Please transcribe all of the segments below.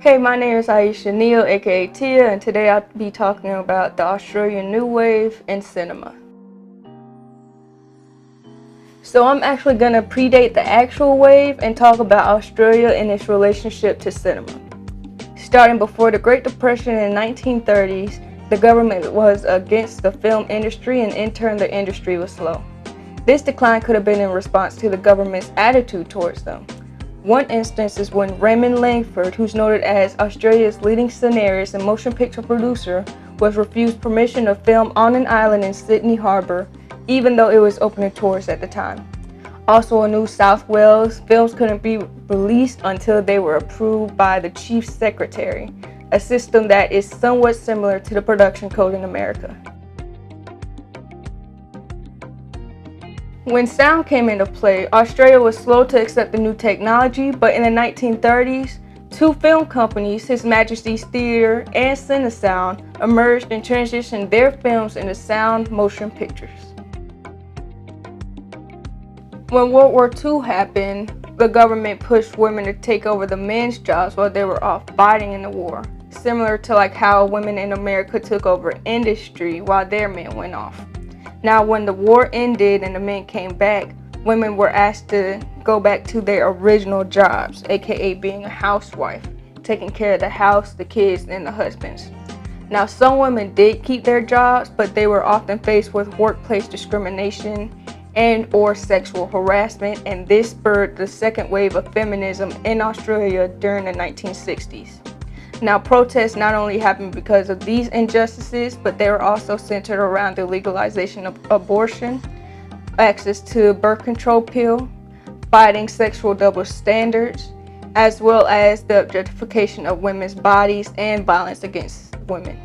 Hey, my name is Aisha Neal, aka Tia, and today I'll be talking about the Australian New Wave in cinema. So I'm actually gonna predate the actual wave and talk about Australia and its relationship to cinema. Starting before the Great Depression in the 1930s, the government was against the film industry and in turn the industry was slow. This decline could have been in response to the government's attitude towards them. One instance is when Raymond Langford, who's noted as Australia's leading scenarist and motion picture producer, was refused permission to film on an island in Sydney Harbour, even though it was open to tourists at the time. Also in New South Wales, films couldn't be released until they were approved by the Chief Secretary, a system that is somewhat similar to the production code in America. When sound came into play, Australia was slow to accept the new technology, but in the 1930s, two film companies, His Majesty's Theatre and Cinesound, emerged and transitioned their films into sound motion pictures. When World War II happened, the government pushed women to take over the men's jobs while they were off fighting in the war, similar to like how women in America took over industry while their men went off. Now, when the war ended and the men came back, women were asked to go back to their original jobs, aka being a housewife, taking care of the house, the kids, and the husbands. Now, some women did keep their jobs, but they were often faced with workplace discrimination and or sexual harassment, and this spurred the second wave of feminism in Australia during the 1960s. Now, protests not only happened because of these injustices, but they were also centered around the legalization of abortion, access to birth control pill, fighting sexual double standards, as well as the objectification of women's bodies and violence against women.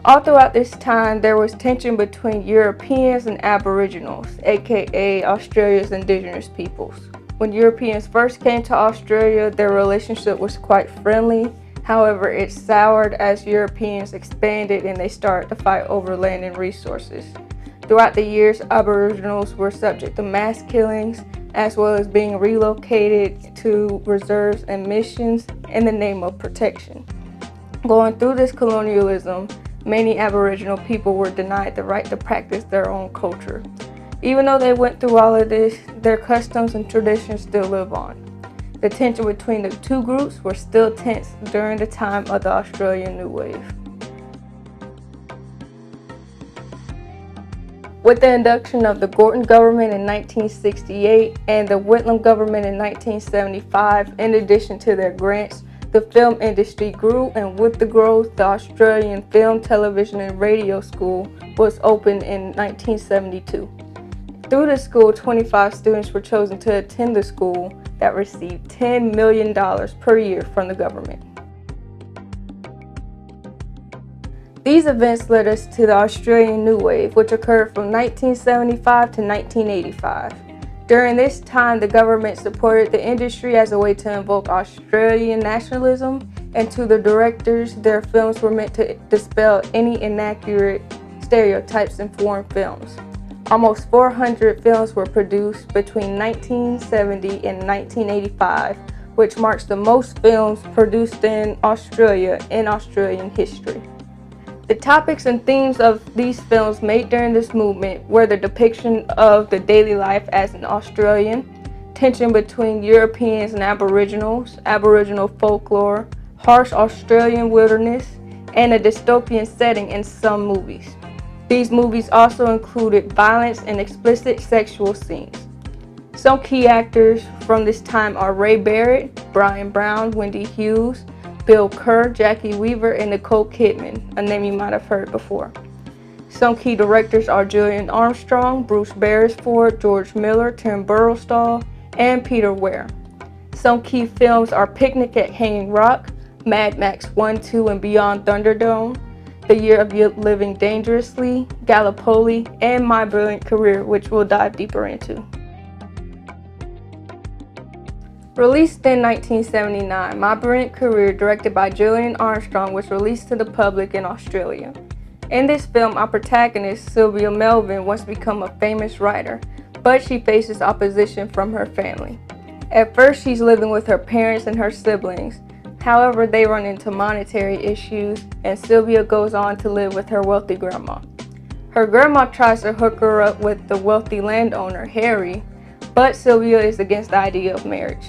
All throughout this time, there was tension between Europeans and Aboriginals, aka Australia's indigenous peoples. When Europeans first came to Australia, their relationship was quite friendly. However, it soured as Europeans expanded and they started to fight over land and resources. Throughout the years, Aboriginals were subject to mass killings, as well as being relocated to reserves and missions in the name of protection. Going through this colonialism, many Aboriginal people were denied the right to practice their own culture. Even though they went through all of this, their customs and traditions still live on. The tension between the two groups were still tense during the time of the Australian New Wave. With the induction of the Gorton government in 1968 and the Whitlam government in 1975, in addition to their grants, the film industry grew, and with the growth, the Australian Film, Television and Radio School was opened in 1972. Through the school, 25 students were chosen to attend the school that received $10 million per year from the government. These events led us to the Australian New Wave, which occurred from 1975 to 1985. During this time, the government supported the industry as a way to invoke Australian nationalism, and to the directors, their films were meant to dispel any inaccurate stereotypes in foreign films. Almost 400 films were produced between 1970 and 1985, which marks the most films produced in Australia in Australian history. The topics and themes of these films made during this movement were the depiction of the daily life as an Australian, tension between Europeans and Aboriginals, Aboriginal folklore, harsh Australian wilderness, and a dystopian setting in some movies. These movies also included violence and explicit sexual scenes. Some key actors from this time are Ray Barrett, Brian Brown, Wendy Hughes, Bill Kerr, Jackie Weaver, and Nicole Kidman, a name you might have heard before. Some key directors are Julian Armstrong, Bruce Beresford, George Miller, Tim Burrowstall, and Peter Weir. Some key films are Picnic at Hanging Rock, Mad Max 1, 2, and Beyond Thunderdome, The Year of Living Dangerously, Gallipoli, and My Brilliant Career, which we'll dive deeper into. Released in 1979, My Brilliant Career, directed by Julian Armstrong, was released to the public in Australia. In this film, our protagonist, Sylvia Melvin, wants to become a famous writer, but she faces opposition from her family. At first, she's living with her parents and her siblings. However, they run into monetary issues, and Sylvia goes on to live with her wealthy grandma. Her grandma tries to hook her up with the wealthy landowner, Harry, but Sylvia is against the idea of marriage.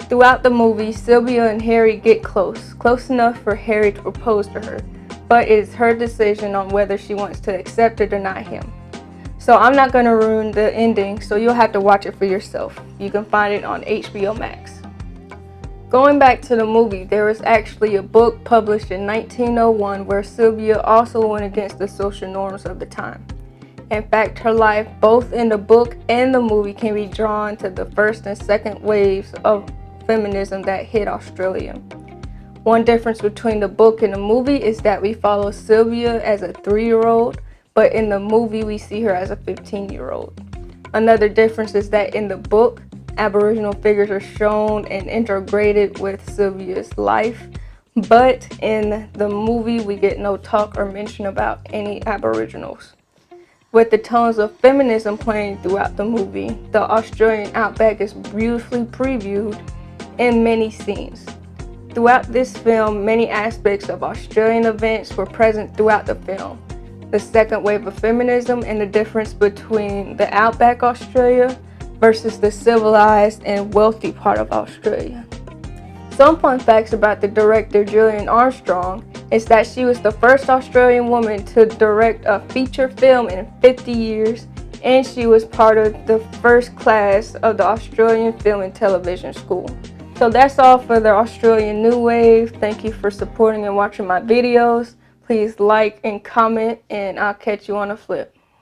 Throughout the movie, Sylvia and Harry get close enough for Harry to propose to her, but it is her decision on whether she wants to accept or deny him. So I'm not going to ruin the ending, so you'll have to watch it for yourself. You can find it on HBO Max. Going back to the movie, there was actually a book published in 1901 where Sylvia also went against the social norms of the time. In fact, her life, both in the book and the movie, can be drawn to the first and second waves of feminism that hit Australia. One difference between the book and the movie is that we follow Sylvia as a 3-year-old, but in the movie we see her as a 15-year-old. Another difference is that in the book, Aboriginal figures are shown and integrated with Sylvia's life, but in the movie we get no talk or mention about any Aboriginals. With the tones of feminism playing throughout the movie, the Australian outback is beautifully previewed in many scenes. Throughout this film, many aspects of Australian events were present throughout the film. The second wave of feminism and the difference between the outback Australia versus the civilized and wealthy part of Australia. Some fun facts about the director Gillian Armstrong is that she was the first Australian woman to direct a feature film in 50 years, and she was part of the first class of the Australian Film and Television School. So that's all for the Australian New Wave. Thank you for supporting and watching my videos. Please like and comment, and I'll catch you on the flip.